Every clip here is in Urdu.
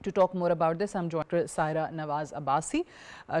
To talk more about this, I'm joined by Saira Nawaz Abbasi.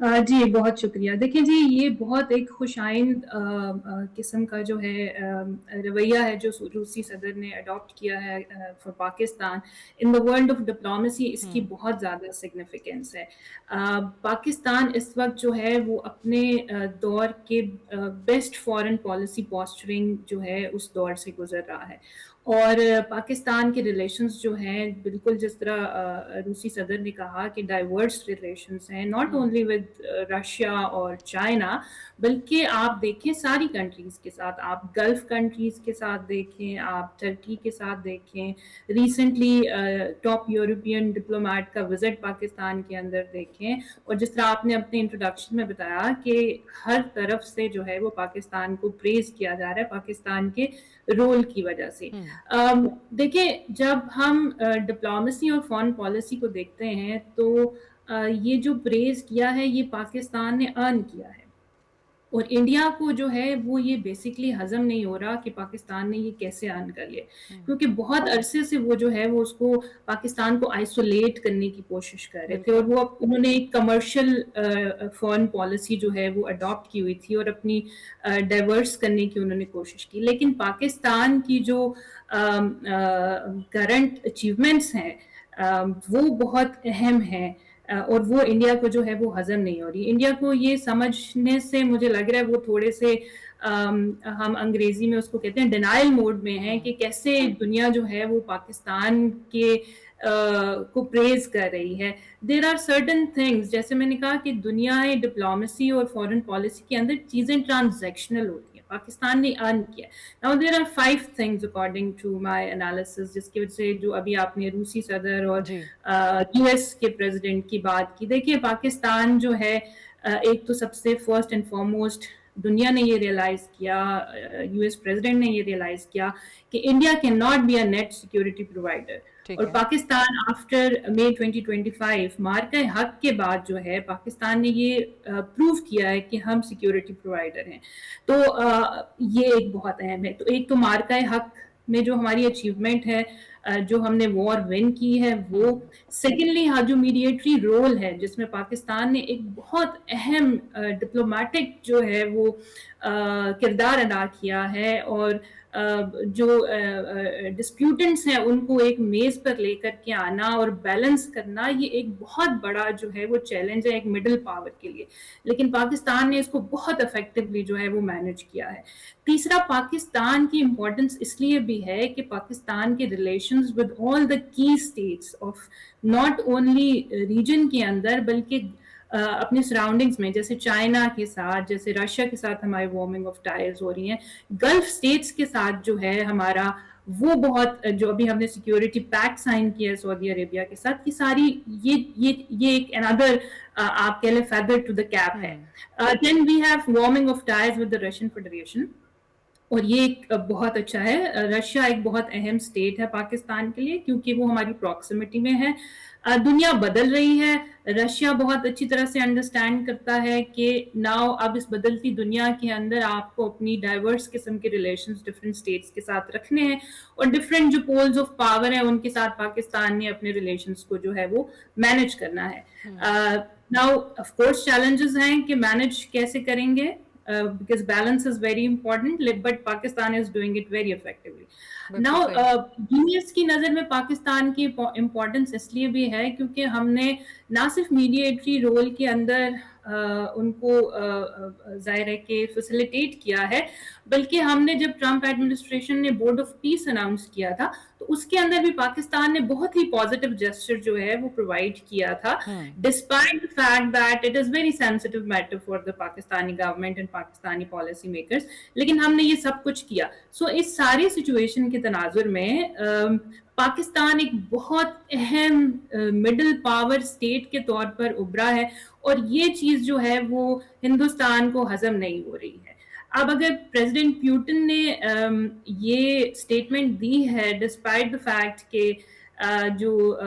جی بہت شکریہ. دیکھیں جی یہ بہت ایک خوش آئند قسم کا جو ہے رویہ ہے جو روسی صدر نے اڈاپٹ کیا ہے for Pakistan in the world of diplomacy. اس کی بہت زیادہ سگنیفیکینس ہے. پاکستان اس وقت جو ہے وہ اپنے دور کے بیسٹ فارن پالیسی پوسچرنگ جو ہے اس دور سے گزر رہا ہے, اور پاکستان کے ریلیشنز جو ہیں بالکل جس طرح روسی صدر نے کہا کہ ڈائیورس ریلیشنز ہیں, ناٹ اونلی ود رشیا اور چائنا بلکہ آپ دیکھیں ساری کنٹریز کے ساتھ, آپ گلف کنٹریز کے ساتھ دیکھیں, آپ ترکی کے ساتھ دیکھیں, ریسنٹلی ٹاپ یورپین ڈپلومیٹ کا وزٹ پاکستان کے اندر دیکھیں, اور جس طرح آپ نے اپنے انٹروڈکشن میں بتایا کہ ہر طرف سے جو ہے وہ پاکستان کو پریز کیا جا رہا ہے پاکستان کے رول کی وجہ سے. دیکھیں جب ہم ڈپلومیسی اور فارن پالیسی کو دیکھتے ہیں تو یہ جو پریز کیا ہے یہ پاکستان نے ارن کیا ہے, اور انڈیا کو جو ہے وہ یہ بیسکلی ہضم نہیں ہو رہا کہ پاکستان نے یہ کیسے ارن کر لیا, کیونکہ بہت عرصے سے وہ جو ہے وہ اس کو پاکستان کو آئسولیٹ کرنے کی کوشش کر رہے تھے, اور وہ انہوں نے ایک کمرشل فارن پالیسی جو ہے وہ اڈاپٹ کی ہوئی تھی اور اپنی ڈائیورس کرنے کی انہوں نے کوشش کی. لیکن پاکستان کی جو کرنٹ اچیومنٹس ہیں وہ بہت اہم ہیں, اور وہ انڈیا کو جو ہے وہ ہضم نہیں ہو رہی. انڈیا کو یہ سمجھنے سے مجھے لگ رہا ہے وہ تھوڑے سے ہم انگریزی میں اس کو کہتے ہیں ڈینائل موڈ میں ہیں کہ کیسے دنیا جو ہے وہ پاکستان کے کو پریز کر رہی ہے. دیر آر سرٹن تھنگز, جیسے میں نے کہا کہ دنیا ڈپلومیسی اور فارن پالیسی کے اندر چیزیں ٹرانزیکشنل ہوتی ہیں, پاکستان نے ارن کیا. Now there are 5 things according to my analysis, جس کی وجہ سے جو ابھی آپ نے روسی صدر اور یو ایس کے پریزیڈنٹ کی بات کی. دیکھیے پاکستان جو ہے ایک تو سب سے فرسٹ اینڈ فارموسٹ دنیا نے یہ ریئلائز کیا, یو ایس پریزیڈنٹ نے یہ ریئلائز کیا کہ India can not be a net security provider, اور پاکستان آفٹر مئی 2025 مارکہ حق کے بعد جو ہے پاکستان نے یہ پروو کیا ہے کہ ہم سیکورٹی پرووائڈر ہیں. تو یہ ایک بہت اہم ہے. تو ایک تو مارکہ حق میں جو ہماری اچیومنٹ ہے, جو ہم نے وار ون کی ہے وہ. سیکنڈلی جو میڈیٹری رول ہے جس میں پاکستان نے ایک بہت اہم ڈپلومیٹک جو ہے وہ کردار ادا کیا ہے, اور جو ڈسپیوٹنٹس ہیں ان کو ایک میز پر لے کر کے آنا اور بیلنس کرنا, یہ ایک بہت بڑا جو ہے وہ چیلنج ہے ایک مڈل پاور کے لیے. لیکن پاکستان نے اس کو بہت افیکٹولی جو ہے وہ مینج کیا ہے. تیسرا, پاکستان کی امپورٹنس اس لیے بھی ہے کہ پاکستان کے relations with all the key states of not only region کے اندر بلکہ اپنے سراؤنڈنگز میں, جیسے چائنا کے ساتھ, جیسے رشیا کے ساتھ ہماری وارمنگ آف ٹائز ہو رہی ہیں, گلف اسٹیٹس کے ساتھ جو ہے ہمارا وہ بہت, جو ابھی ہم نے سیکورٹی پیکٹ سائن کیا ہے سعودی عربیہ کے ساتھ, یہ ساری یہ ایک another آپ کہہ لیں feather to the cap ہے. Then we have warming of ties with the Russian Federation, اور یہ ایک بہت اچھا ہے. رشیا ایک بہت اہم اسٹیٹ ہے پاکستان کے لیے کیونکہ وہ ہماری پراکسیمٹی میں ہے. دنیا بدل رہی ہے, رشیا بہت اچھی طرح سے انڈرسٹینڈ کرتا ہے کہ ناؤ اب اس بدلتی دنیا کے اندر آپ کو اپنی ڈائیورس قسم کے ریلیشنز ڈفرینٹ اسٹیٹس کے ساتھ رکھنے ہیں, اور ڈفرینٹ جو پولز آف پاور ہیں ان کے ساتھ پاکستان نے اپنے ریلیشنز کو جو ہے وہ مینج کرنا ہے. ناؤ آف کورس چیلنجز ہیں کہ مینج کیسے کریں گے, because balance is very important, but Pakistan is doing it very effectively. Now US کی نظر میں پاکستان کی امپورٹنس اس لیے بھی ہے کیونکہ ہم نے نہ صرف میڈیٹری رول کے اندر ان کو ظاہر ہے کہ فیسیلیٹیٹ کیا ہے, بلکہ ہم نے جب ٹرمپ ایڈمنسٹریشن نے بورڈ آف پیس اناؤنس کیا تھا تو اس کے اندر بھی پاکستان نے بہت ہی پازیٹیو جیسچر جو ہے وہ پرووائڈ کیا تھا, despite the fact that it is very sensitive matter for the Pakistani government and Pakistani policy makers, لیکن ہم نے یہ سب کچھ کیا. سو اس ساری سچویشن کے تناظر میں پاکستان ایک بہت اہم مڈل پاور اسٹیٹ کے طور پر ابھرا ہے, اور یہ چیز جو ہے وہ ہندوستان کو ہضم نہیں ہو رہی ہے. اب اگر پریزیڈنٹ پیوٹن نے یہ اسٹیٹمنٹ دی ہے ڈسپائٹ دا فیکٹ کہ جو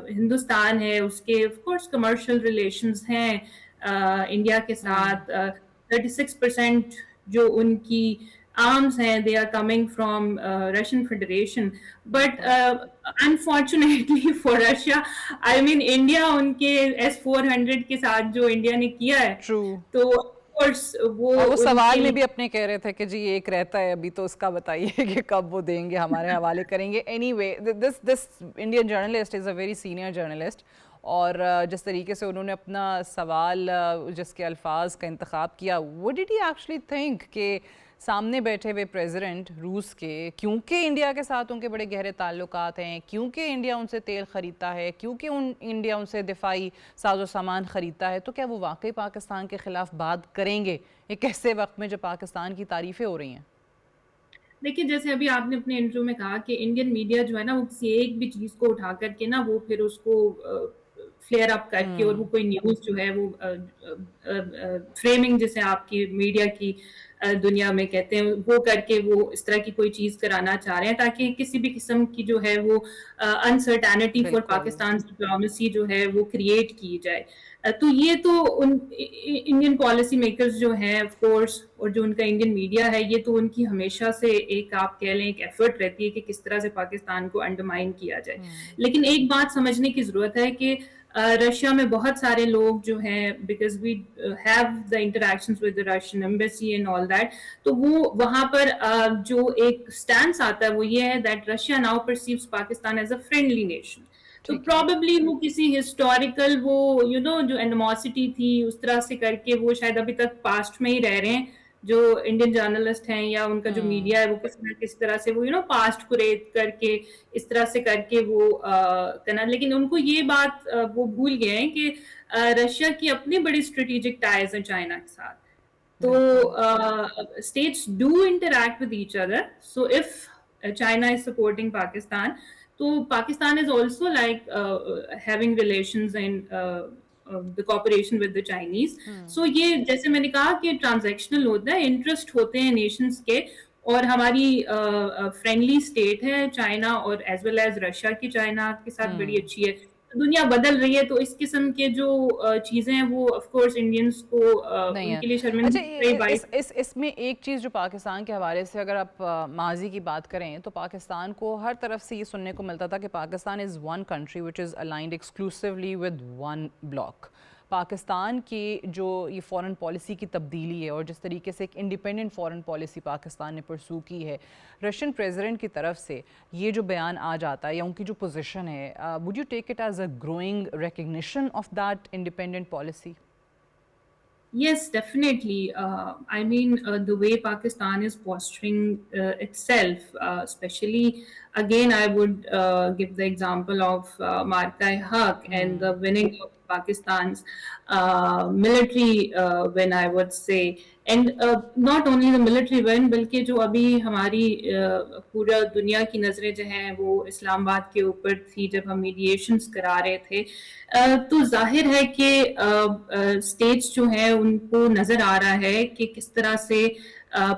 ہندوستان ہے اس کے آف کورس کمرشل ریلیشنز ہیں انڈیا کے ساتھ, 36% جو ان کی arms ہیں they are coming from Russian Federation, but unfortunately for Russia, I mean India ان کے S-400 کے ساتھ جو انڈیا نے کیا ہے True. تو course وہ اور وہ ان سوال کے میں بھی اپنے کہہ رہے تھے کہ جی ایک رہتا ہے ابھی تو اس کا بتائیے کہ کب وہ دیں گے ہمارے حوالے کریں گے. Any way this Indian journalist is a very senior journalist, اور جس طریقے سے انہوں نے اپنا سوال جس کے الفاظ کا انتخاب کیا, what did he actually think کہ سامنے بیٹھے ہوئے پریزیڈنٹ روس کے, کیونکہ انڈیا کے ساتھ ان کے بڑے گہرے تعلقات ہیں, کیونکہ انڈیا ان سے تیل خریدتا ہے, کیونکہ انڈیا ان سے دفاعی ساز و سامان خریدتا ہے, تو کیا وہ واقعی پاکستان کے خلاف بات کریں گے ایک ایسے وقت میں جب پاکستان کی تعریفیں ہو رہی ہیں؟ دیکھیے جیسے ابھی آپ نے اپنے انٹرویو میں کہا کہ انڈین میڈیا جو ہے نا وہ کسی ایک بھی چیز کو اٹھا کر کے نا وہ پھر اس کو فلیئر اپ کر کے اور وہ کوئی نیوز جو ہے وہ فریمنگ جیسے آپ کی میڈیا کی دنیا میں کہتے ہیں وہ کر کے وہ اس طرح کی کوئی چیز کرانا چاہ رہے ہیں تاکہ کسی بھی قسم کی جو ہے وہ انسرٹینٹی فار پاکستان ڈپلومیسی جو ہے وہ کریٹ کی جائے. تو یہ تو انڈین پالیسی میکرز جو ہیں آف کورس اور جو ان کا انڈین میڈیا ہے یہ تو ان کی ہمیشہ سے ایک آپ کہہ لیں ایک ایفرٹ رہتی ہے کہ کس طرح سے پاکستان کو انڈرمائن کیا جائے. لیکن ایک بات سمجھنے کی ضرورت ہے کہ رشیا میں بہت سارے لوگ جو ہیں because we have the interactions with the Russian embassy and all that, تو وہ وہاں پر جو ایک سٹینس آتا ہے وہ یہ ہے that Russia now perceives Pakistan as a friendly nation. تو پرابیبلی وہ کسی ہسٹوریکل وہ جو اینیموسٹی تھی اس طرح سے کر کے وہ شاید ابھی تک پاسٹ میں ہی رہ رہے ہیں جو انڈین جرنلسٹ ہیں یا ان کا جو میڈیا ہے وہ کسی نہ کس طرح سے وہ پاسٹ کو ریت کر کے اس طرح سے کر کے وہ کرنا. لیکن ان کو یہ بات وہ بھول گئے ہیں کہ رشیا کی اپنی بڑی اسٹریٹجک ٹائز ہیں چائنا کے ساتھ. تو states do interact with each other. So if China is supporting Pakistan, so Pakistan is also like having relations and the cooperation with the Chinese. So یہ جیسے میں نے کہا کہ ٹرانزیکشنل ہوتا ہے, انٹرسٹ ہوتے ہیں نیشنز کے, اور ہماری فرینڈلی اسٹیٹ ہے چائنا اور ایز ویل ایز رشیا کی چائنا کے ساتھ بڑی اچھی ہے. دنیا بدل رہی ہے تو اس قسم کے جو چیزیں ہیں وہ آف کورس انڈینز کو ان کے لیے شرمندہ. اس میں ایک چیز جو پاکستان کے حوالے سے اگر آپ ماضی کی بات کریں تو پاکستان کو ہر طرف سے یہ سننے کو ملتا تھا کہ Pakistan is one country which is aligned exclusively with one block. Pakistan کی جو یہ فورن پالیسی کی تبدیلی ہے اور جس طریقے سے ایک انڈیپینڈنٹ فورن پالیسی پاکستان نے پرسو کی ہے, رشین پریزیڈنٹ کی طرف سے یہ جو بیان آ جاتا ہے یا ان کی جو پوزیشن ہے, would you take it as a growing recognition of that independent policy? Yes, definitely. I mean, the way Pakistan is posturing itself, especially, again, I would give the example of Marka-e-Haq and the winning of Pakistan's military win, I would say. And not only the military win, بلکہ جو ابھی ہماری پورا دنیا کی نظریں جو ہیں وہ اسلام آباد کے اوپر تھی جب ہم میڈیشنز کرا رہے تھے, تو ظاہر ہے کہ اسٹیٹس جو ہیں ان کو نظر آ رہا ہے کہ کس طرح سے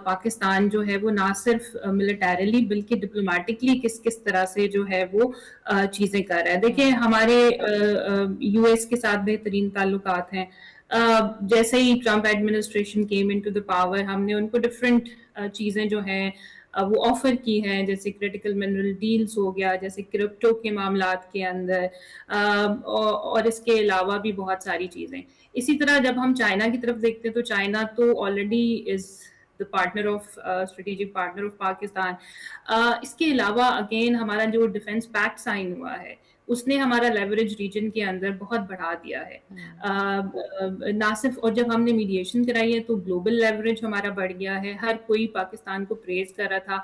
پاکستان جو ہے وہ نہ صرف ملیٹریلی بلکہ ڈپلومیٹکلی کس طرح سے جو ہے وہ چیزیں کر رہا ہے. دیکھیں ہمارے یو ایس کے ساتھ بہترین تعلقات ہیں. جیسے ہی Trump administration came into the power ہم نے ان کو ڈفرینٹ چیزیں جو ہیں وہ آفر کی ہیں, جیسے کریٹیکل منرل ڈیلز ہو گیا, جیسے کرپٹو کے معاملات کے اندر, اور اس کے علاوہ بھی بہت ساری چیزیں. اسی طرح جب ہم چائنا کی طرف دیکھتے ہیں تو چائنا تو already is the partner of strategic partner of Pakistan. اس کے علاوہ اگین ہمارا جو ڈیفینس پیکٹ سائن ہوا ہے اس نے ہمارا لیوریج ریجن کے اندر بہت بڑھا دیا ہے. نہ صرف, اور جب ہم نے میڈیشن کرائی ہے تو گلوبل لیوریج ہمارا بڑھ گیا ہے. ہر کوئی پاکستان کو پریز کر رہا تھا,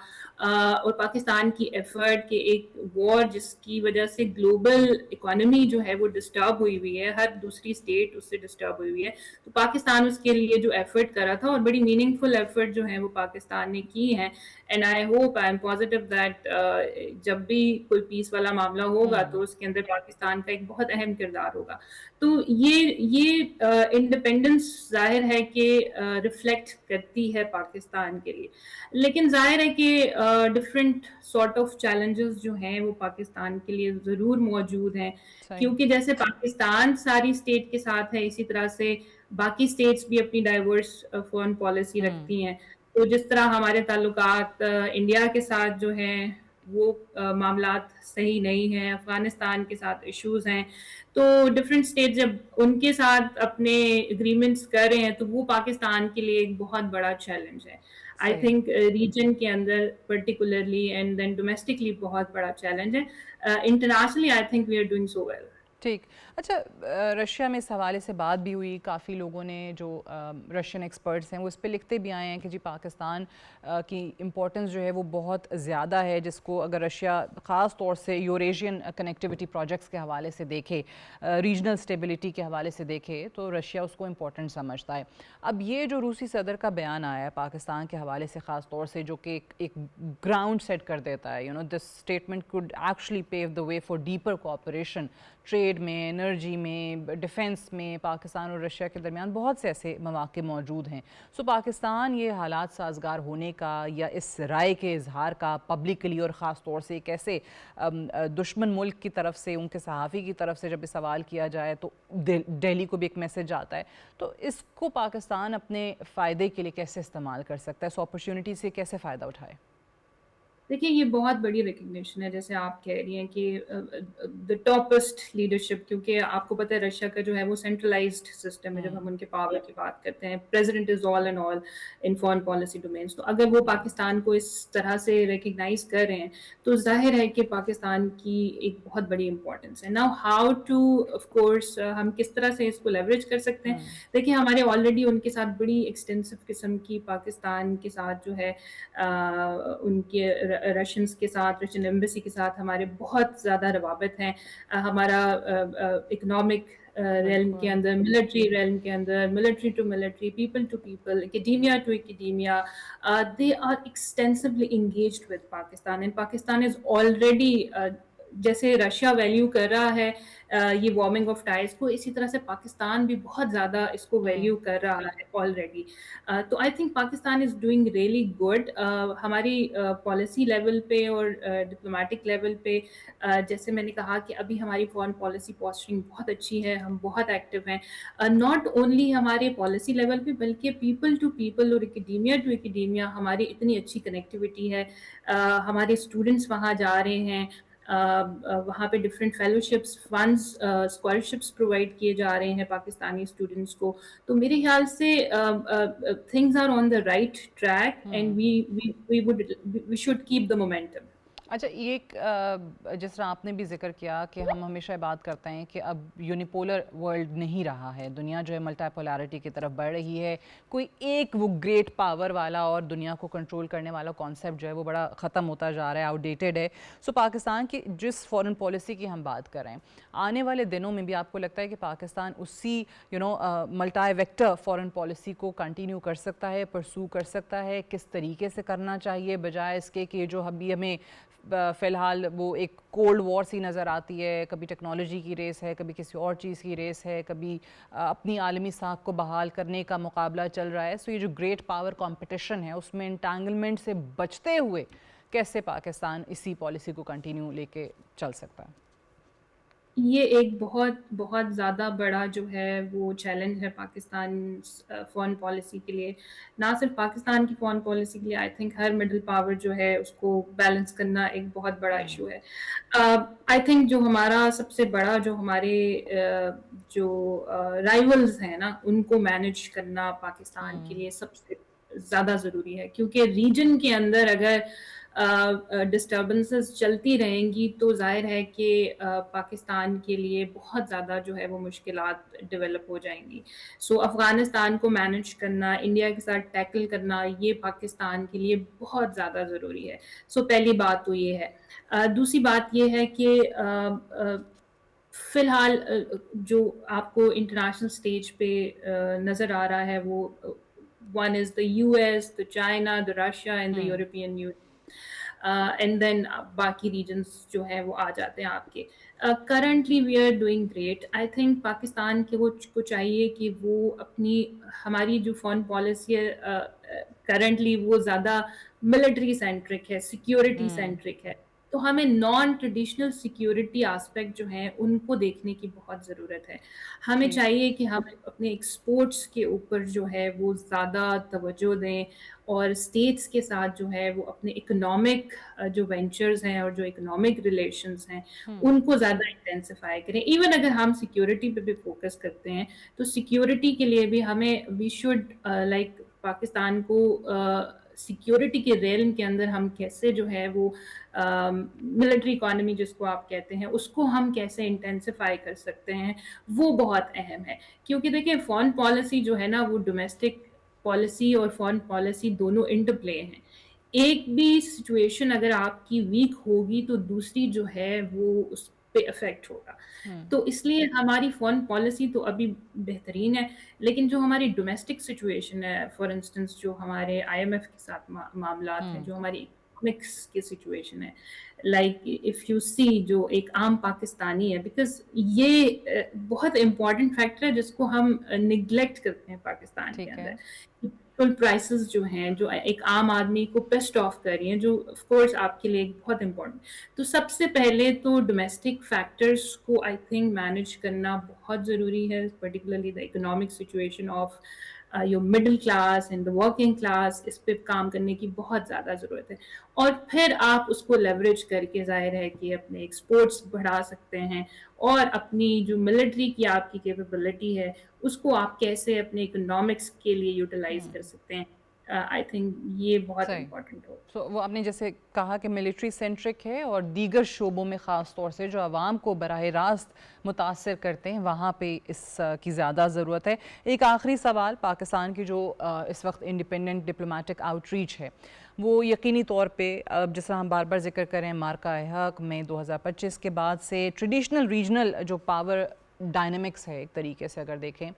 اور پاکستان کی ایفرٹ کہ ایک وار جس کی وجہ سے گلوبل اکانومی جو ہے وہ ڈسٹرب ہوئی ہوئی ہے, ہر دوسری اسٹیٹ اس سے ڈسٹرب ہوئی ہوئی ہے, تو پاکستان اس کے لیے جو ایفرٹ کر رہا تھا اور بڑی میننگ فل ایفرٹ جو ہیں وہ پاکستان نے کی ہیں. And I hope I am positive that جب بھی کوئی پیس والا معاملہ ہوگا تو اس کے اندر پاکستان کا ایک بہت اہم کردار ہوگا. تو یہ انڈیپینڈنس ظاہر ہے کہ ریفلیکٹ کرتی ہے پاکستان کے لیے, لیکن ظاہر ہے کہ ڈفرینٹ سارٹ آف چیلنجز جو ہیں وہ پاکستان کے لیے ضرور موجود ہیں, کیونکہ جیسے پاکستان ساری اسٹیٹ کے ساتھ ہے اسی طرح سے باقی اسٹیٹس بھی اپنی ڈائیورس فورن پالیسی رکھتی ہیں. تو جس طرح ہمارے تعلقات انڈیا کے ساتھ جو ہیں وہ معاملات صحیح نہیں ہیں، افغانستان کے ساتھ ایشوز ہیں، تو ڈفرینٹ اسٹیٹ جب ان کے ساتھ اپنے اگریمنٹس کر رہے ہیں تو وہ پاکستان کے لیے ایک بہت بڑا چیلنج ہے. آئی صحیح. تھنک ریجن کے اندر پرٹیکولرلی اینڈ دین ڈومیسٹکلی بہت بڑا چیلنج ہے. Internationally I think we are doing so well. ٹھیک. اچھا، رشیا میں اس حوالے سے بات بھی ہوئی، کافی لوگوں نے جو رشین ایکسپرٹس ہیں وہ اس پہ لکھتے بھی آئے ہیں کہ جی پاکستان کی امپورٹنس جو ہے وہ بہت زیادہ ہے، جس کو اگر رشیا خاص طور سے یوریشین کنیکٹیوٹی پروجیکٹس کے حوالے سے دیکھے، ریجنل اسٹیبلٹی کے حوالے سے دیکھے تو رشیا اس کو امپورٹنٹ سمجھتا ہے. اب یہ جو روسی صدر کا بیان آیا ہے پاکستان کے حوالے سے خاص طور سے، جو کہ ایک گراؤنڈ سیٹ کر دیتا ہے، this statement could actually pave the way for deeper cooperation trade میں، انرجی میں، ڈیفنس میں. پاکستان اور رشیا کے درمیان بہت سے ایسے مواقع موجود ہیں. سو پاکستان یہ حالات سازگار ہونے کا یا اس رائے کے اظہار کا پبلکلی اور خاص طور سے ایک ایسے دشمن ملک کی طرف سے، ان کے صحافی کی طرف سے جب یہ سوال کیا جائے تو دہلی کو بھی ایک میسج آتا ہے، تو اس کو پاکستان اپنے فائدے کے لیے کیسے استعمال کر سکتا ہے؟ اس اپرچونٹی سے کیسے فائدہ اٹھائے؟ دیکھیے یہ بہت بڑی ریکگنیشن ہے، جیسے آپ کہہ رہی ہیں کہ دا ٹاپسٹ لیڈرشپ، کیونکہ آپ کو پتہ ہے رشیا کا جو ہے وہ سینٹرلائزڈ سسٹم ہے. جب ہم ان کے پاور کی بات کرتے ہیں، president is all and all in foreign policy domains, تو اگر وہ پاکستان کو اس طرح سے ریکگنائز کر رہے ہیں تو ظاہر ہے کہ پاکستان کی ایک بہت بڑی امپورٹنس ہے. Now how to of course ہم کس طرح سے اس کو لیوریج کر سکتے ہیں. دیکھیں ہمارے آلریڈی ان کے ساتھ بڑی ایکسٹینسو قسم کی پاکستان کے ساتھ جو ہے ان کے رشینس کے ساتھ، رشین ایمبیسی کے ساتھ ہمارے بہت زیادہ روابط ہیں. ہمارا اکنامک ریلم کے اندر، ملٹری ریلم کے اندر، military to military, people to people, academia to academia, they are extensively engaged with Pakistan, and Pakistan is already جیسے رشیا ویلیو کر رہا ہے یہ وارمنگ آف ٹائز کو، اسی طرح سے پاکستان بھی بہت زیادہ اس کو ویلیو کر رہا ہے آلریڈی. تو آئی think Pakistan is doing really good. ہماری پالیسی لیول پہ اور ڈپلومیٹک لیول پہ جیسے میں نے کہا کہ ابھی ہماری فارن پالیسی پوسچرنگ بہت اچھی ہے، ہم بہت ایکٹیو ہیں. ناٹ اونلی ہمارے پالیسی لیول پہ بلکہ پیپل ٹو پیپل اور اکیڈیمیا ٹو اکیڈیمیا ہماری اتنی اچھی کنیکٹیوٹی ہے. ہمارے اسٹوڈنٹس وہاں جا رہے ہیں، وہاں پہ different fellowships, funds, scholarships provide کیے جا رہے ہیں پاکستانی اسٹوڈنٹس کو. تو میرے خیال سے things are on the right track and we should keep the momentum. اچھا، یہ ایک جس طرح آپ نے بھی ذکر کیا کہ ہم ہمیشہ بات کرتے ہیں کہ اب یونیپولر ورلڈ نہیں رہا ہے، دنیا جو ہے ملٹی پولیرٹی کی طرف بڑھ رہی ہے. کوئی ایک وہ گریٹ پاور والا اور دنیا کو کنٹرول کرنے والا کانسیپٹ جو ہے وہ بڑا ختم ہوتا جا رہا ہے، آؤٹ ڈیٹڈ ہے. سو پاکستان کی جس فارن پالیسی کی ہم بات کر رہے ہیں، آنے والے دنوں میں بھی آپ کو لگتا ہے کہ پاکستان اسی ملٹی ویکٹر فارن پالیسی کو کنٹینیو کر سکتا ہے، پرسو کر سکتا ہے؟ کس طریقے سے کرنا چاہیے بجائے اس کے کہ جو ابھی ہمیں فی الحال وہ ایک کولڈ وار سی نظر آتی ہے، کبھی ٹیکنالوجی کی ریس ہے، کبھی کسی اور چیز کی ریس ہے، کبھی اپنی عالمی ساکھ کو بحال کرنے کا مقابلہ چل رہا ہے. سو یہ جو گریٹ پاور کمپٹیشن ہے اس میں انٹینگلمنٹ سے بچتے ہوئے کیسے پاکستان اسی پالیسی کو کنٹینیو لے کے چل سکتا ہے؟ یہ ایک بہت بہت زیادہ بڑا جو ہے وہ چیلنج ہے پاکستان فارن پالیسی کے لیے. نہ صرف پاکستان کی فارن پالیسی کے لیے، I think Hare middle power جو ہے اس کو بیلنس کرنا ایک بہت بڑا ایشو ہے. آئی تھنک جو ہمارا سب سے بڑا جو ہمارے جو رائیولز ہیں نا ان کو مینیج کرنا پاکستان کے لیے سب سے زیادہ ضروری ہے، کیونکہ ریجن کے اندر اگر ڈسٹربنسز چلتی رہیں گی تو ظاہر ہے کہ پاکستان کے لیے بہت زیادہ جو ہے وہ مشکلات ڈیولپ ہو جائیں گی. سو افغانستان کو مینیج کرنا، انڈیا کے ساتھ ٹیکل کرنا، یہ پاکستان کے لیے بہت زیادہ ضروری ہے. سو پہلی بات تو یہ ہے. دوسری بات یہ ہے کہ فی الحال جو آپ کو انٹرنیشنل سٹیج پہ نظر آ رہا ہے وہ one is the U S, the China, the Russia and the European Union, and then باقی ریجنس جو ہیں وہ آ جاتے ہیں آپ کے. Currently we are doing great. I think Pakistan کو چاہیے کہ وہ اپنی ہماری جو فارن پالیسی ہے کرنٹلی وہ زیادہ ملٹری سینٹرک ہے، سیکیورٹی سینٹرک ہے. تو تو ہمیں نان ٹریڈیشنل سیکیورٹی آسپیکٹ جو ہیں ان کو دیکھنے کی بہت ضرورت ہے. ہمیں چاہیے کہ ہم اپنے ایکسپورٹس کے اوپر جو ہے وہ زیادہ توجہ دیں, اور اسٹیٹس کے ساتھ جو ہے وہ اپنے اکنامک جو وینچرز ہیں اور جو اکنامک ریلیشنز ہیں ان کو زیادہ انٹینسیفائی کریں. ایون اگر ہم سیکیورٹی پہ بھی فوکس کرتے ہیں تو سیکیورٹی کے لیے بھی ہمیں وی شوڈ لائک پاکستان کو سیکیورٹی کے ریلم کے اندر ہم کیسے جو ہے وہ ملٹری اکانومی جس کو آپ کہتے ہیں اس کو ہم کیسے انٹینسیفائی کر سکتے ہیں, وہ بہت اہم ہے. کیونکہ دیکھیں فارن پالیسی جو ہے نا وہ ڈومیسٹک پالیسی اور فارن پالیسی دونوں انٹر پلے ہیں. ایک بھی سچویشن اگر آپ کی ویک ہوگی تو دوسری جو ہے وہ اس پہ افیکٹ ہوگا. تو اس لیے ہماری فارن پالیسی تو ابھی بہترین ہے, لیکن جو ہماری ڈومیسٹک سچویشن ہے, فار انسٹنس جو ہمارے آئی ایم ایف کے ساتھ معاملات ہیں, جو ہماری اکنامکس کی سچویشن ہے, لائک اف یو سی جو ایک عام پاکستانی ہے, بیکاز یہ بہت امپورٹنٹ فیکٹر ہے جس کو ہم نگلیکٹ کرتے ہیں پاکستان کے اندر. پیٹرول پرائسز جو ہیں جو ایک عام آدمی کو پیسٹ آف کر رہی ہیں, جو آف کورس آپ کے لیے بہت امپورٹنٹ. تو سب سے پہلے تو ڈومیسٹک فیکٹرز کو آئی تھنک مینیج کرنا بہت ضروری ہے, particularly the economic situation of your middle class and the working class. اس پہ کام کرنے کی بہت زیادہ ضرورت ہے, اور پھر آپ اس کو لیوریج کر کے ظاہر ہے کہ اپنے ایکسپورٹس بڑھا سکتے ہیں, اور اپنی جو ملٹری کی آپ کی کیپیبلٹی ہے اس کو آپ کیسے اپنے اکنامکس کے لیے یوٹیلائز کر سکتے ہیں. آئی تھنک یہ بہت امپورٹنٹ ہو. وہ آپ نے جیسے کہا کہ ملٹری سینٹرک ہے, اور دیگر شعبوں میں خاص طور سے جو عوام کو براہ راست متاثر کرتے ہیں وہاں پہ اس کی زیادہ ضرورت ہے. ایک آخری سوال, پاکستان کی جو اس وقت انڈیپینڈنٹ ڈپلومیٹک آؤٹ ریچ ہے وہ یقینی طور پہ جس طرح ہم بار بار ذکر کریں مارکہ حق میں 2025 کے بعد سے ٹریڈیشنل ریجنل جو پاور ڈائنامکس ہے ایک طریقے سے اگر دیکھیں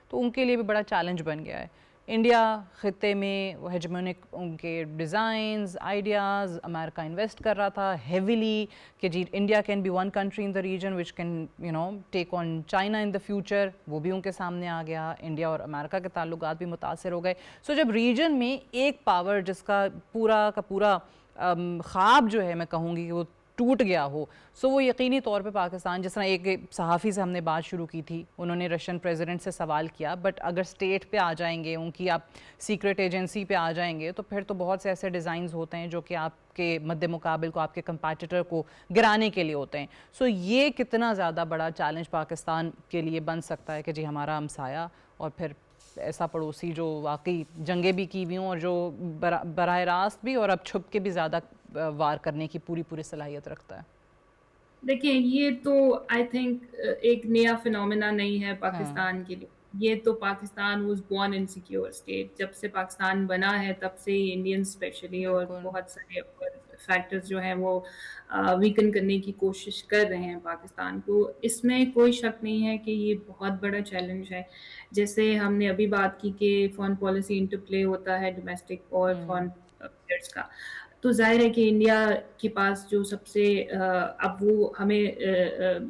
تو ان کے لیے بھی بڑا چیلنج بن گیا ہے. انڈیا خطے میں وہ ہیجمونک ان کے ڈیزائنز آئیڈیاز امریکہ انویسٹ کر رہا تھا ہیویلی کہ جی India can be one country in the region وچ can take on China in the future. وہ بھی ان کے سامنے آ گیا, انڈیا اور امریکہ کے تعلقات بھی متاثر ہو گئے. سو جب ریجن میں ایک پاور جس کا پورا خواب جو ہے میں کہوں گی کہ وہ ٹوٹ گیا ہو, سو وہ یقینی طور پہ پاکستان, جس طرح ایک صحافی سے ہم نے بات شروع کی تھی, انہوں نے رشین پریزیڈنٹ سے سوال کیا, بٹ اگر اسٹیٹ پہ آ جائیں گے, ان کی آپ سیکرٹ ایجنسی پہ آ جائیں گے تو پھر تو بہت سے ایسے ڈیزائنز ہوتے ہیں جو کہ آپ کے مد مقابل کو, آپ کے کمپیٹیٹر کو گرانے کے لیے ہوتے ہیں. سو یہ کتنا زیادہ بڑا چیلنج پاکستان کے لیے بن سکتا ہے کہ جی ہمارا ہمسایہ اور پھر ایسا پڑوسی جو واقعی جنگیں بھی کی ہوئی ہوں اور جو براہ راست بھی اور اب چھپ کے بھی زیادہ وار کرنے کی پوری صلاحیت رکھتا ہے. دیکھیں یہ تو آئی تھنک ایک نیا فنومینا نہیں ہے پاکستان کے لیے. یہ تو Pakistan was born in secure state. جب سے پاکستان بنا ہے تب سے ہی انڈین اسپیشلی اور بہت سارے فیکٹرز جو ہیں وہ ویکن کرنے کی کوشش کر رہے ہیں پاکستان کو. اس میں کوئی شک نہیں ہے کہ یہ بہت بڑا چیلنج ہے. جیسے ہم نے ابھی بات کی کہ فارن پالیسی انٹر پلے ہوتا ہے ڈومیسٹک اور فارن افیئرس کا, تو ظاہر ہے کہ انڈیا کے پاس جو سب سے اب وہ ہمیں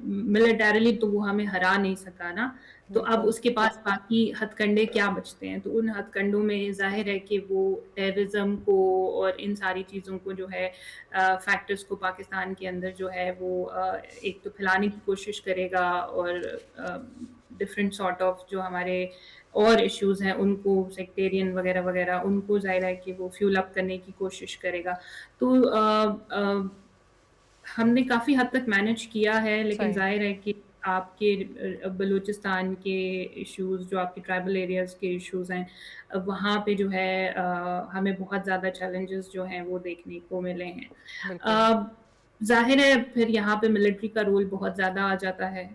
ملیٹریلی تو وہ ہمیں ہرا نہیں سکا نا, تو اب اس کے پاس باقی ہتھ کنڈے کیا بچتے ہیں. تو ان ہتھ کنڈوں میں ظاہر ہے کہ وہ ٹیررزم کو اور ان ساری چیزوں کو جو ہے فیکٹرز کو پاکستان کے اندر جو ہے وہ ایک تو پھیلانے کی کوشش کرے گا, اور ڈفرینٹ سارٹ آف جو ہمارے اور ایشوز ہیں ان کو سیکٹیرین وغیرہ وغیرہ ان کو ظاہر ہے کہ وہ فیول اپ کرنے کی کوشش کرے گا. تو ہم نے کافی حد تک مینیج کیا ہے, لیکن ظاہر ہے کہ آپ کے بلوچستان کے ایشوز جو آپ کے ٹرائبل ایریاز کے ایشوز ہیں وہاں پہ جو ہے ہمیں بہت زیادہ چیلنجز جو ہیں وہ دیکھنے کو ملے ہیں. ظاہر ہے پھر یہاں پہ ملٹری کا رول بہت زیادہ آ جاتا ہے,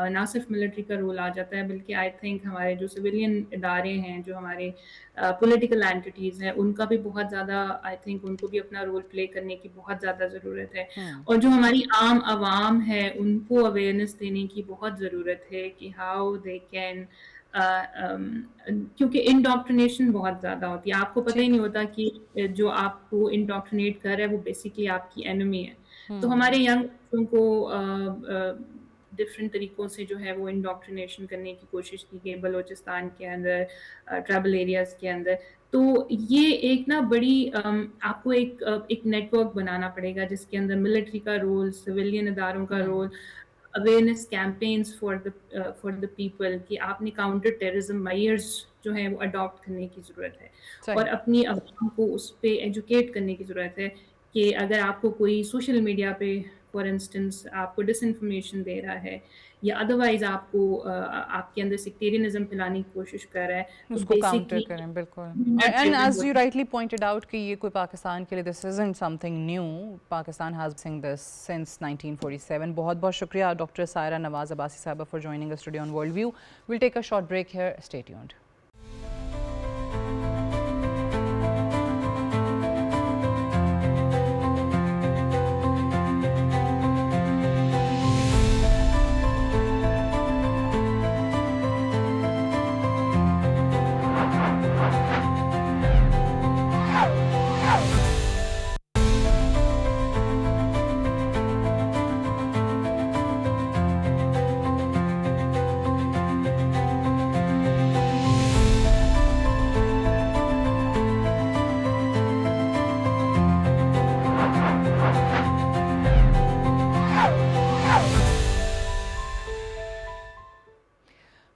نہ صرف ملٹری کا رول آ جاتا ہے بلکہ آئی تھنک ہمارے جو سویلین ادارے ہیں, جو ہمارے پولیٹیکل اینٹیز ہیں, ان کا بھی بہت زیادہ آئی تھنک ان کو بھی اپنا رول پلے کرنے کی بہت زیادہ ضرورت ہے. اور جو ہماری عام عوام ہے ان کو اویئرنیس دینے کی بہت ضرورت ہے کہ ہاؤ دے کین, کیونکہ انڈاکٹرینیشن بہت زیادہ ہوتی ہے. آپ کو پتہ ہی نہیں ہوتا کہ جو آپ کو انڈاکٹرینیٹ کر رہا ہے وہ بیسیکلی آپ کی اینمی ہے. تو ہمارے ینگ بچوں کو ڈفرینٹ طریقوں سے جو ہے وہ انڈاکٹرینیشن کرنے کی کوشش کی گئی بلوچستان کے اندر، ٹرائبل ایریاز کے اندر. تو یہ ایک نا بڑی آپ کو ایک نیٹ ورک بنانا پڑے گا جس کے اندر ملٹری کا رول، سویلین اداروں کا role, awareness campaigns for the people کہ آپ نے کاؤنٹر ٹیررزم میئرز جو ہیں وہ اڈاپٹ کرنے کی ضرورت ہے، اور اپنی عوام کو اس پہ ایجوکیٹ کرنے کی ضرورت ہے کہ اگر آپ کو کوئی سوشل میڈیا پہ فار انسٹنس آپ کو ڈس انفارمیشن دے رہا ہے یا ادروائز آپ کو آپ کے اندر سیکٹیرینزم پھیلانے کی کوشش کر رہا ہے، اس کو کاؤنٹر کریں. بالکل. And as you rightly pointed out کہ یہ کوئی پاکستان کے لیے this isn't something new. Pakistan has sung this since 1947. بہت بہت شکریہ ڈاکٹر سائرہ نواز عباسی صاحبہ for joining us today on World View. We'll take a short break here. Stay tuned.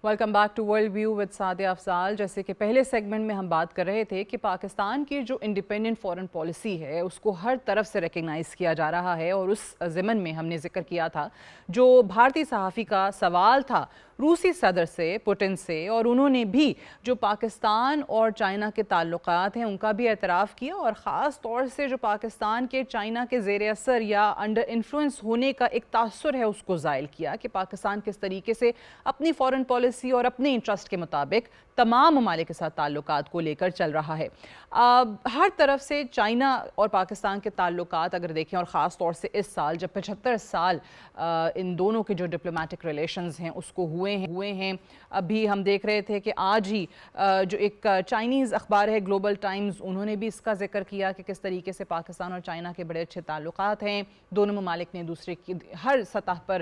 Welcome back to World View with Sadia Afzal. جیسے کہ پہلے سیگمنٹ میں ہم بات کر رہے تھے کہ پاکستان کی جو انڈیپینڈنٹ فارن پالیسی ہے اس کو ہر طرف سے ریکگنائز کیا جا رہا ہے، اور اس ضمن میں ہم نے ذکر کیا تھا جو بھارتی صحافی کا سوال تھا روسی صدر سے، پوٹن سے، اور انہوں نے بھی جو پاکستان اور چائنا کے تعلقات ہیں ان کا بھی اعتراف کیا، اور خاص طور سے جو پاکستان کے چائنا کے زیر اثر یا انڈر انفلوئنس ہونے کا ایک تاثر ہے اس کو زائل کیا کہ پاکستان کس طریقے سے اپنی فارن پالیسی اور اپنے انٹرسٹ کے مطابق تمام ممالک کے ساتھ تعلقات کو لے کر چل رہا ہے. ہر طرف سے چائنا اور پاکستان کے تعلقات اگر دیکھیں، اور خاص طور سے اس سال جب 75 سال ان دونوں کے جو ڈپلومیٹک ریلیشنز ہیں اس کو ہوئے ہیں. ابھی ہم دیکھ رہے تھے کہ آج ہی جو ایک چائنیز اخبار ہے گلوبل ٹائمز، انہوں نے بھی اس کا ذکر کیا کہ کس طریقے سے پاکستان اور چائنا کے بڑے اچھے تعلقات ہیں. دونوں ممالک نے دوسرے کی ہر سطح پر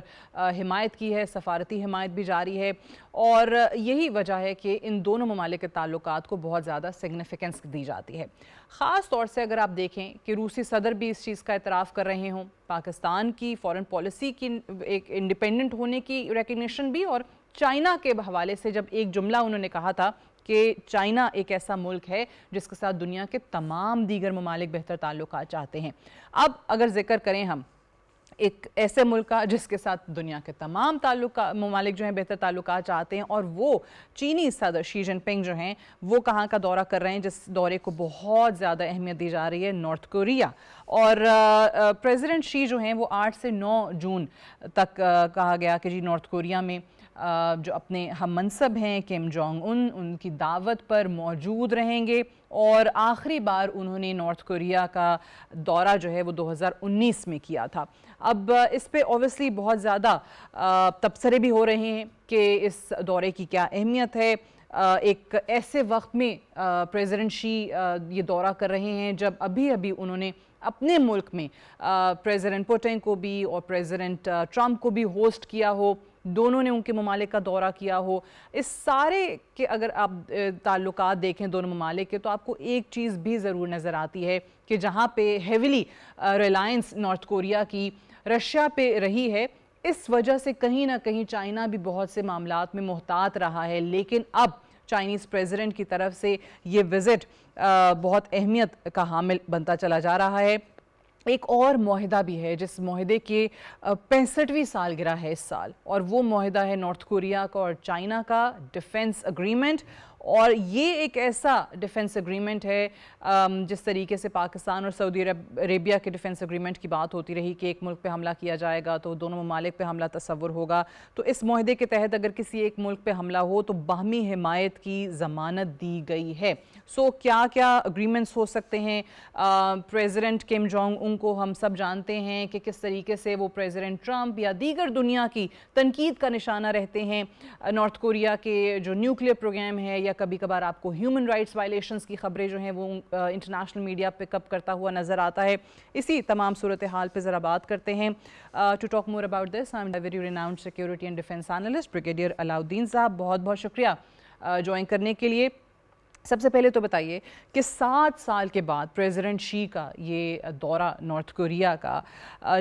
حمایت کی ہے، سفارتی حمایت بھی جاری ہے، اور یہی وجہ ہے کہ ان دونوں ممالک کے تعلقات کو بہت زیادہ سگنیفیکنس دی جاتی ہے. خاص طور سے اگر آپ دیکھیں کہ روسی صدر بھی اس چیز کا اعتراف کر رہے ہوں، پاکستان کی فارن پالیسی کی ایک انڈیپینڈنٹ ہونے کی ریکگنیشن بھی، اور چائنا کے حوالے سے جب ایک جملہ انہوں نے کہا تھا کہ چائنا ایک ایسا ملک ہے جس کے ساتھ دنیا کے تمام دیگر ممالک بہتر تعلقات چاہتے ہیں. اب اگر ذکر کریں ہم ایک ایسے ملک کا جس کے ساتھ دنیا کے تمام ممالک جو ہیں بہتر تعلقات چاہتے ہیں، اور وہ چینی صدر شی جن پنگ جو ہیں وہ کہاں کا دورہ کر رہے ہیں، جس دورے کو بہت زیادہ اہمیت دی جا رہی ہے، نارتھ کوریا. اور پریزیڈنٹ شی جو ہیں وہ 8 سے 9 جون تک کہا گیا کہ جی نارتھ کوریا میں جو اپنے ہم منصب ہیں کم جونگ ان کی دعوت پر موجود رہیں گے. اور آخری بار انہوں نے نارتھ کوریا کا دورہ جو ہے وہ 2019 میں کیا تھا. اب اس پہ اوبیسلی بہت زیادہ تبصرے بھی ہو رہے ہیں کہ اس دورے کی کیا اہمیت ہے ایک ایسے وقت میں پریزیڈنٹ شی یہ دورہ کر رہے ہیں جب ابھی انہوں نے اپنے ملک میں پریزیڈنٹ پوٹن کو بھی اور پریزیڈنٹ ٹرمپ کو بھی ہوسٹ کیا ہو، دونوں نے ان کے ممالک کا دورہ کیا ہو. اس سارے کے اگر آپ تعلقات دیکھیں دونوں ممالک کے تو آپ کو ایک چیز بھی ضرور نظر آتی ہے کہ جہاں پہ ہیویلی ریلائنس نارتھ کوریا کی رشیا پہ رہی ہے، اس وجہ سے کہیں نہ کہیں چائنا بھی بہت سے معاملات میں محتاط رہا ہے. لیکن اب چائنیز پریزیڈنٹ کی طرف سے یہ وزٹ بہت اہمیت کا حامل بنتا چلا جا رہا ہے. ایک اور معاہدہ بھی ہے جس معاہدے کے 65ویں سالگرہ ہے اس سال، اور وہ معاہدہ ہے نارتھ کوریا کا اور چائنا کا ڈیفنس اگریمنٹ. اور یہ ایک ایسا ڈیفنس اگریمنٹ ہے جس طریقے سے پاکستان اور سعودی عربیہ کے ڈیفنس اگریمنٹ کی بات ہوتی رہی کہ ایک ملک پہ حملہ کیا جائے گا تو دونوں ممالک پہ حملہ تصور ہوگا، تو اس معاہدے کے تحت اگر کسی ایک ملک پہ حملہ ہو تو باہمی حمایت کی ضمانت دی گئی ہے. سو کیا کیا اگریمنٹس ہو سکتے ہیں؟ پریزیڈنٹ کم جونگ ان کو ہم سب جانتے ہیں کہ کس طریقے سے وہ پریزیڈنٹ ٹرمپ یا دیگر دنیا کی تنقید کا نشانہ رہتے ہیں. نارتھ کوریا کے جو نیوکلیئر پروگرام ہے یا کبھی کبھار آپ کو ہیومن رائٹس وائلیشنز کی خبریں جو ہیں وہ انٹرنیشنل میڈیا پک اپ کرتا ہوا نظر آتا ہے. اسی تمام صورتحال پہ ذرا بات کرتے ہیں. To talk more about this I am very renowned security and defence analyst brigadier Alauddin صاحب, بہت بہت شکریہ جوائن کرنے کے لیے. سب سے پہلے تو بتائیے کہ 7 سال کے بعد پریزیڈنٹ شی کا یہ دورہ نارتھ کوریا کا,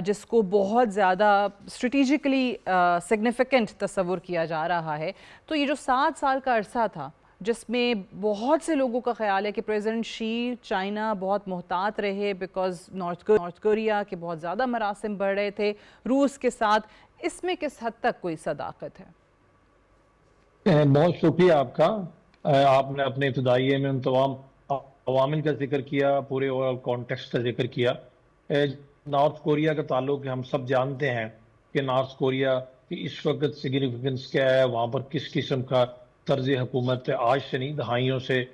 جس کو بہت زیادہ اسٹریٹجکلی سگنیفیکنٹ تصور کیا جا رہا ہے, تو یہ جو 7 سال کا عرصہ تھا جس میں بہت سے لوگوں کا خیال ہے کہ پریزیڈنٹ شی چائنا بہت محتاط رہے بیکاز نارتھ کوریا کے بہت زیادہ مراسم بڑھ رہے تھے روس کے ساتھ, اس میں کس حد تک کوئی صداقت ہے؟ بہت شکریہ آپ کا. آپ نے اپنے ابتدائیے میں ان تمام عوامل کا ذکر کیا, پورے اوورال کانٹیکسٹ کا ذکر کیا. نارتھ کوریا کا تعلق ہم سب جانتے ہیں کہ نارتھ کوریا کی اس وقت سگنیفیکنس کیا ہے, وہاں پر کس قسم کا طرز حکومت ہے. آج سے نہیں, دہائیوں سے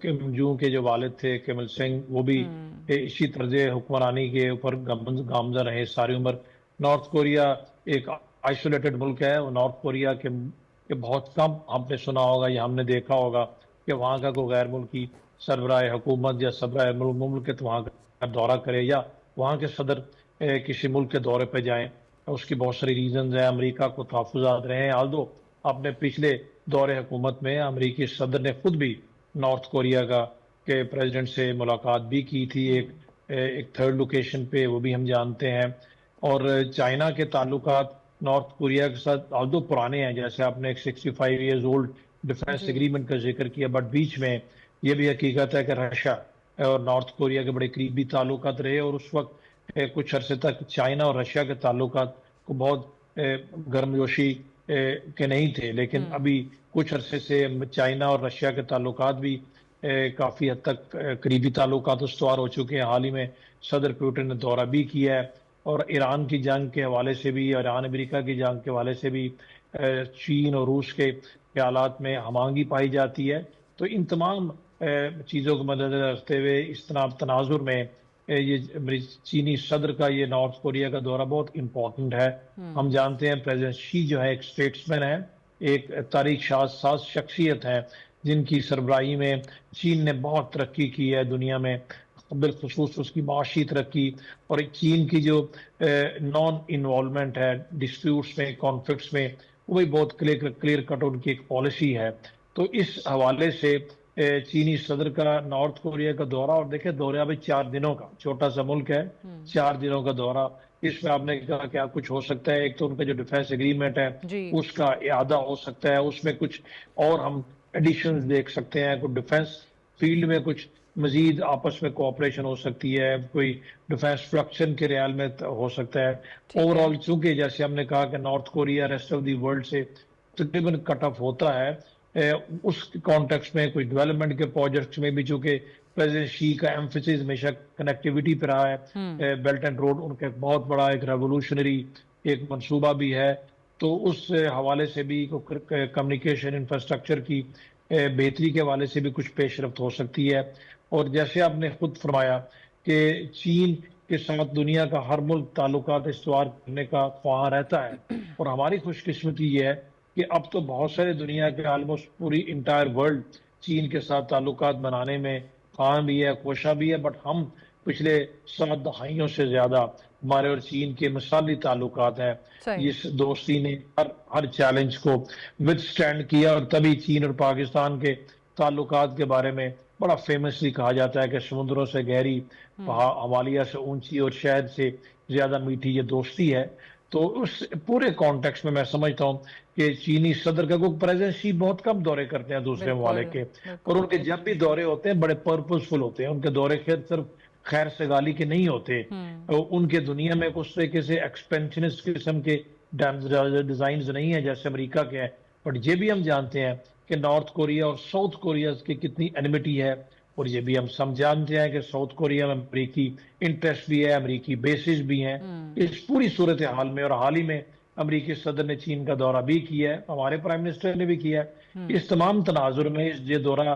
کم جون کے جو والد تھے کم il سنگھ, وہ بھی اسی طرز حکمرانی کے اوپر گامزن رہے ساری عمر. نارتھ کوریا ایک آئسولیٹڈ ملک ہے. نارتھ کوریا کے بہت کم ہم نے سنا ہوگا یا ہم نے دیکھا ہوگا کہ وہاں کا کوئی غیر ملکی سربراہ حکومت یا سربراہ مملکت وہاں کا دورہ کرے یا وہاں کے صدر کسی ملک کے دورے پہ جائیں. اس کی بہت ساری ریزنز ہیں. امریکہ کو تحفظات رہے ہیں. آلدو اپنے پچھلے دور حکومت میں امریکی صدر نے خود بھی نارتھ کوریا کا کے پریزیڈنٹ سے ملاقات بھی کی تھی ایک تھرڈ لوکیشن پہ, وہ بھی ہم جانتے ہیں. اور چائنا کے تعلقات نارتھ کوریا کے ساتھ آلدو پرانے ہیں, جیسے آپ نے ایک 65 ایئرز اولڈ ڈیفینس ایگریمنٹ کا ذکر کیا, بٹ بیچ میں یہ بھی حقیقت ہے کہ رشیا اور نارتھ کوریا کے بڑے قریبی تعلقات رہے, اور اس وقت کچھ عرصے تک چائنا اور رشیا کے تعلقات کو بہت گرم جوشی کے نہیں تھے. لیکن ابھی کچھ عرصے سے چائنا اور رشیا کے تعلقات بھی کافی حد تک قریبی تعلقات استوار ہو چکے ہیں. حال ہی میں صدر پیوٹن نے دورہ بھی کیا ہے, اور ایران کی جنگ کے حوالے سے بھی, ایران امریکہ کی جنگ کے حوالے سے بھی چین اور روس کے خیالات میں ہم آہنگی پائی جاتی ہے. تو ان تمام چیزوں کو مد نظر رکھتے ہوئے اس تناظر میں یہ چینی صدر کا یہ نارتھ کوریا کا دورہ بہت امپورٹنٹ ہے. ہم جانتے ہیں پریزیڈنٹ شی جو ہے ایک اسٹیٹسمین ہے, ایک تاریخ ساز شخصیت ہے, جن کی سربراہی میں چین نے بہت ترقی کی ہے دنیا میں, بالخصوص اس کی معاشی ترقی, اور چین کی جو نان انوالومنٹ ہے ڈسپیوٹس میں, کانفلکٹس میں, وہ بھی بہت کلیئر کٹ ان کی ایک پالیسی ہے. تو اس حوالے سے چینی صدر کا نارتھ کوریا کا دورہ, اور دیکھیں دورہ ابھی 4 دنوں کا, چھوٹا سا ملک ہے, 4 دنوں کا دورہ, اس میں آپ نے کہا کیا کچھ ہو سکتا ہے. ایک تو ان کا جو ڈیفینس ایگریمنٹ ہے اس کا اعادہ ہو سکتا ہے, اس میں کچھ اور ہم ایڈیشنز دیکھ سکتے ہیں, کوئی ڈیفینس فیلڈ میں کچھ مزید آپس میں کوآپریشن ہو سکتی ہے, کوئی ڈیفینس پروڈکشن کے ریال میں ہو سکتا ہے. اوور آل چونکہ جیسے ہم نے کہا کہ north Korea rest of the world سے تقریباً کٹ آف ہوتا ہے, اس کانٹیکس میں کوئی ڈیولپمنٹ کے پروجیکٹس میں بھی چونکہ پریزیڈنٹ شی کا ایمفیسس ہمیشہ کنیکٹیویٹی پہ رہا ہے, بیلٹ اینڈ روڈ ان کا ایک بہت بڑا ایک ریولوشنری ایک منصوبہ بھی ہے, تو اس حوالے سے بھی کمیونیکیشن انفراسٹرکچر کی بہتری کے حوالے سے بھی کچھ پیش رفت ہو سکتی ہے. اور جیسے آپ نے خود فرمایا کہ چین کے ساتھ دنیا کا ہر ملک تعلقات استوار کرنے کا خواہاں رہتا ہے, اور ہماری خوش قسمتی یہ ہے کہ اب تو بہت سارے دنیا کے آلموسٹ پوری انٹائر ورلڈ چین کے ساتھ تعلقات بنانے میں خواہاں بھی ہے, کوشاں بھی ہے. بٹ ہم پچھلے 7 دہائیوں سے زیادہ ہمارے اور چین کے مثالی تعلقات ہیں. اس دوستی نے ہر چیلنج کو ود سٹینڈ کیا, اور تبھی چین اور پاکستان کے تعلقات کے بارے میں بڑا فیمسلی کہا جاتا ہے کہ سمندروں سے گہری, ہمالیہ سے اونچی, اور شہد سے زیادہ میٹھی یہ دوستی ہے. تو اس پورے کانٹیکس میں سمجھتا ہوں کہ چینی صدر کا کوئی پریزیڈنٹ شی بہت کم دورے کرتے ہیں دوسرے ممالک کے, اور ان کے جب بھی دورے ہوتے ہیں بڑے پرپزفل ہوتے ہیں. ان کے دورے صرف خیر سگالی کے نہیں ہوتے, ان کے دنیا میں اس طریقے سے ایکسپینشنسٹ قسم کے ڈیزائنز نہیں ہیں جیسے امریکہ کے ہیں. بٹ یہ بھی ہم جانتے ہیں کہ نارتھ کوریا اور ساؤتھ کوریا کی کتنی انیمٹی ہے, اور یہ بھی ہم جانتے ہیں کہ ساؤتھ کوریا میں امریکی انٹرسٹ بھی ہے, امریکی بیسز بھی ہیں. اس پوری صورتحال میں, اور حال ہی میں امریکی صدر نے چین کا دورہ بھی کیا ہے, ہمارے پرائم منسٹر نے بھی کیا ہے, اس تمام تناظر میں یہ دورہ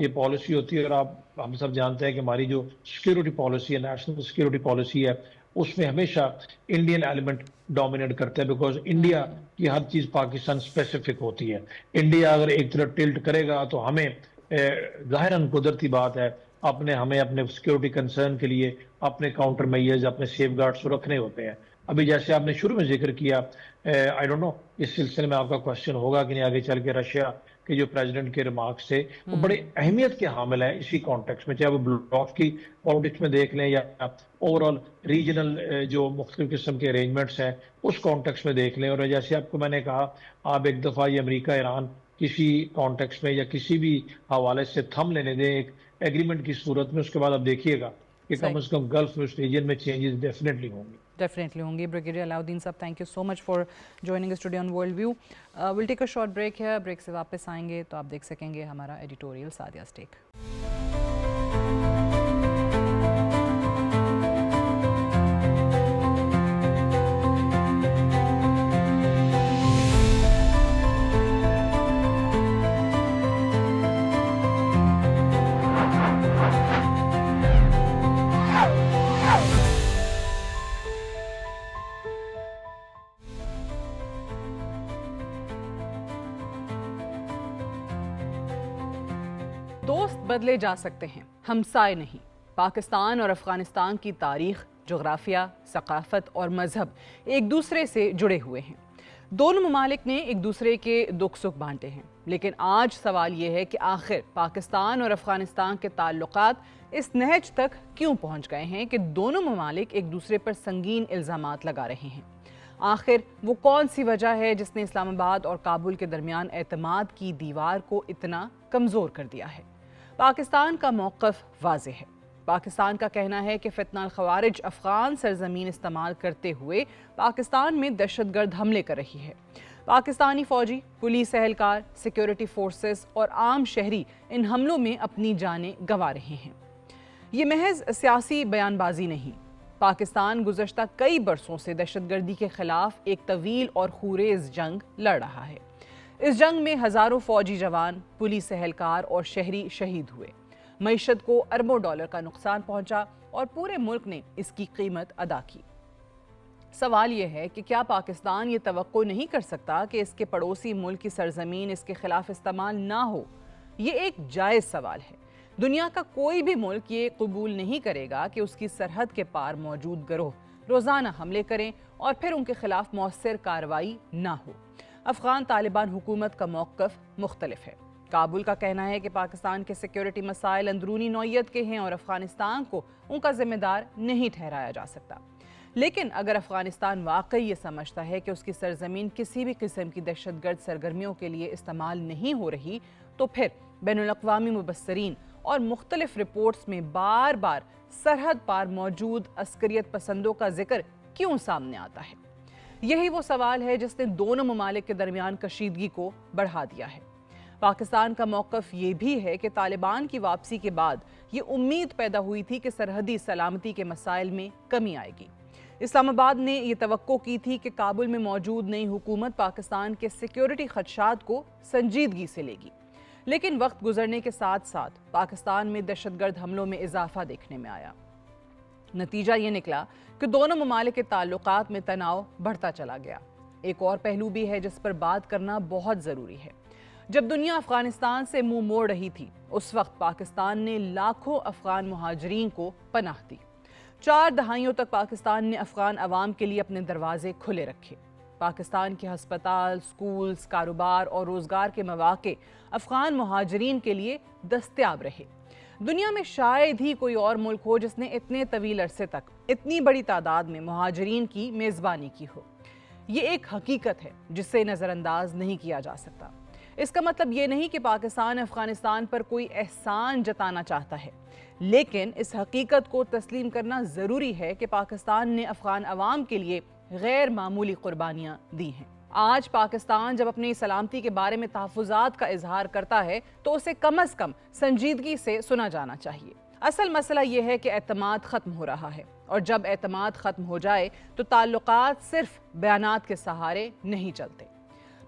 یہ پالیسی ہوتی ہے، اور ہم سب جانتے ہیں کہ ہماری جو سیکیورٹی پالیسی ہے، نیشنل سیکیورٹی پالیسی ہے، اس میں ہمیشہ انڈین ایلیمنٹ ڈومینیٹ کرتا ہے، بیکاز انڈیا کی ہر چیز پاکستان اسپیسیفک ہوتی ہے۔ انڈیا اگر ایک طرف ٹلٹ کرے گا تو ہمیں ظاہراً قدرتی بات ہے ہمیں اپنے سیکیورٹی کنسرن کے لیے اپنے کاؤنٹر میئرز، اپنے سیف گارڈز رکھنے ہوتے ہیں۔ ابھی جیسے آپ نے شروع میں ذکر کیا، آئی ڈونٹ نو اس سلسلے میں آپ کا کوشچن ہوگا کہ نہیں آگے چل کے، رشیا کے جو پریزیڈنٹ کے ریمارکس تھے وہ بڑے اہمیت کے حامل ہیں اسی کانٹیکس میں، چاہے وہ بلاک کی پالیٹکس میں دیکھ لیں یا اوور آل ریجنل جو مختلف قسم کے ارینجمنٹس ہیں اس کانٹیکس میں دیکھ لیں۔ اور جیسے آپ کو میں نے کہا، آپ ایک دفعہ یہ امریکہ ایران کسی کانٹیکس میں یا کسی بھی حوالے سے تھم لینے دیں ایک ایگریمنٹ کی صورت میں، اس کے بعد آپ دیکھیے گا کہ کم از کم گلف ویسٹ ریجن میں چینجز ڈیفینیٹلی ہوں گی۔ ڈیفینیٹلی ہوں گی۔ بریگیڈیئر علاؤدین صاحب، thank you so much for joining us today on World View. Will take a short break ہے، بریک سے واپس آئیں گے تو آپ دیکھ سکیں گے ہمارا ایڈیٹوریل سعدیہ's ٹیک۔ دوست بدلے جا سکتے ہیں، ہمسائے نہیں۔ پاکستان اور افغانستان کی تاریخ، جغرافیہ، ثقافت اور مذہب ایک دوسرے سے جڑے ہوئے ہیں۔ دونوں ممالک نے ایک دوسرے کے دکھ سکھ بانٹے ہیں، لیکن آج سوال یہ ہے کہ آخر پاکستان اور افغانستان کے تعلقات اس نہج تک کیوں پہنچ گئے ہیں کہ دونوں ممالک ایک دوسرے پر سنگین الزامات لگا رہے ہیں؟ آخر وہ کون سی وجہ ہے جس نے اسلام آباد اور کابل کے درمیان اعتماد کی دیوار کو اتنا کمزور کر دیا ہے؟ پاکستان کا موقف واضح ہے۔ پاکستان کا کہنا ہے کہ فتنہ الخوارج افغان سرزمین استعمال کرتے ہوئے پاکستان میں دہشت گرد حملے کر رہی ہے۔ پاکستانی فوجی، پولیس اہلکار، سیکیورٹی فورسز اور عام شہری ان حملوں میں اپنی جانیں گنوا رہے ہیں۔ یہ محض سیاسی بیان بازی نہیں۔ پاکستان گزشتہ کئی برسوں سے دہشت گردی کے خلاف ایک طویل اور خونریز جنگ لڑ رہا ہے۔ اس جنگ میں ہزاروں فوجی جوان، پولیس اہلکار اور شہری شہید ہوئے، معیشت کو اربوں ڈالر کا نقصان پہنچا اور پورے ملک نے اس کی قیمت ادا کی۔ سوال یہ ہے کہ کیا پاکستان یہ توقع نہیں کر سکتا کہ اس کے پڑوسی ملک کی سرزمین اس کے خلاف استعمال نہ ہو؟ یہ ایک جائز سوال ہے۔ دنیا کا کوئی بھی ملک یہ قبول نہیں کرے گا کہ اس کی سرحد کے پار موجود گروہ روزانہ حملے کریں اور پھر ان کے خلاف مؤثر کارروائی نہ ہو۔ افغان طالبان حکومت کا موقف مختلف ہے۔ کابل کا کہنا ہے کہ پاکستان کے سیکیورٹی مسائل اندرونی نوعیت کے ہیں اور افغانستان کو ان کا ذمہ دار نہیں ٹھہرایا جا سکتا۔ لیکن اگر افغانستان واقعی یہ سمجھتا ہے کہ اس کی سرزمین کسی بھی قسم کی دہشت گرد سرگرمیوں کے لیے استعمال نہیں ہو رہی، تو پھر بین الاقوامی مبصرین اور مختلف رپورٹس میں بار بار سرحد پار موجود عسکریت پسندوں کا ذکر کیوں سامنے آتا ہے؟ یہی وہ سوال ہے جس نے دونوں ممالک کے درمیان کشیدگی کو بڑھا دیا ہے۔ پاکستان کا موقف یہ بھی ہے کہ طالبان کی واپسی کے بعد یہ امید پیدا ہوئی تھی کہ سرحدی سلامتی کے مسائل میں کمی آئے گی۔ اسلام آباد نے یہ توقع کی تھی کہ کابل میں موجود نئی حکومت پاکستان کے سیکیورٹی خدشات کو سنجیدگی سے لے گی، لیکن وقت گزرنے کے ساتھ ساتھ پاکستان میں دہشت گرد حملوں میں اضافہ دیکھنے میں آیا۔ نتیجہ یہ نکلا کہ دونوں ممالک کے تعلقات میں تناؤ بڑھتا چلا گیا۔ ایک اور پہلو بھی ہے جس پر بات کرنا بہت ضروری ہے۔ جب دنیا افغانستان سے منہ موڑ رہی تھی، اس وقت پاکستان نے لاکھوں افغان مہاجرین کو پناہ دی۔ 4 دہائیوں تک پاکستان نے افغان عوام کے لیے اپنے دروازے کھلے رکھے۔ پاکستان کے ہسپتال، سکولز، کاروبار اور روزگار کے مواقع افغان مہاجرین کے لیے دستیاب رہے۔ دنیا میں شاید ہی کوئی اور ملک ہو جس نے اتنے طویل عرصے تک اتنی بڑی تعداد میں مہاجرین کی میزبانی کی ہو۔ یہ ایک حقیقت ہے جس سے نظر انداز نہیں کیا جا سکتا۔ اس کا مطلب یہ نہیں کہ پاکستان افغانستان پر کوئی احسان جتانا چاہتا ہے، لیکن اس حقیقت کو تسلیم کرنا ضروری ہے کہ پاکستان نے افغان عوام کے لیے غیر معمولی قربانیاں دی ہیں۔ آج پاکستان جب اپنی سلامتی کے بارے میں تحفظات کا اظہار کرتا ہے تو اسے کم از کم سنجیدگی سے سنا جانا چاہیے۔ اصل مسئلہ یہ ہے کہ اعتماد ختم ہو رہا ہے، اور جب اعتماد ختم ہو جائے تو تعلقات صرف بیانات کے سہارے نہیں چلتے۔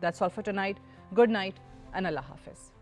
That's all for tonight. Good night and Allah Hafiz.